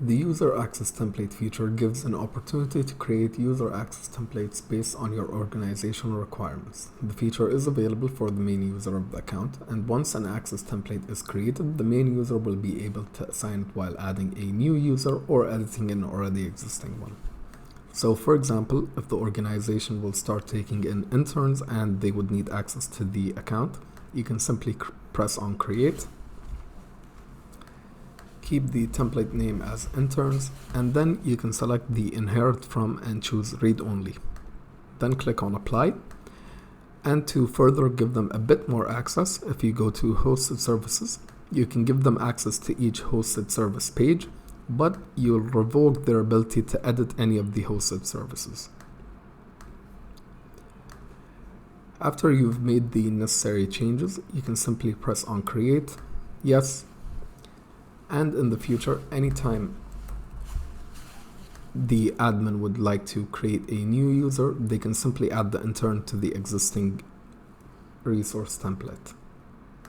The user access template feature gives an opportunity to create user access templates based on your organizational requirements. The feature is available for the main user of the account, and once an access template is created, the main user will be able to assign it while adding a new user or editing an already existing one. So for example, if the organization will start taking in interns and they would need access to the account, you can simply press on create, keep the template name as interns, and then you can select the inherit from and choose read only. Then click on apply. And to further give them a bit more access, if you go to hosted services, you can give them access to each hosted service page, but you'll revoke their ability to edit any of the hosted services. After you've made the necessary changes, you can simply press on create, yes, and in the future, anytime the admin would like to create a new user, they can simply add the intern to the existing resource template.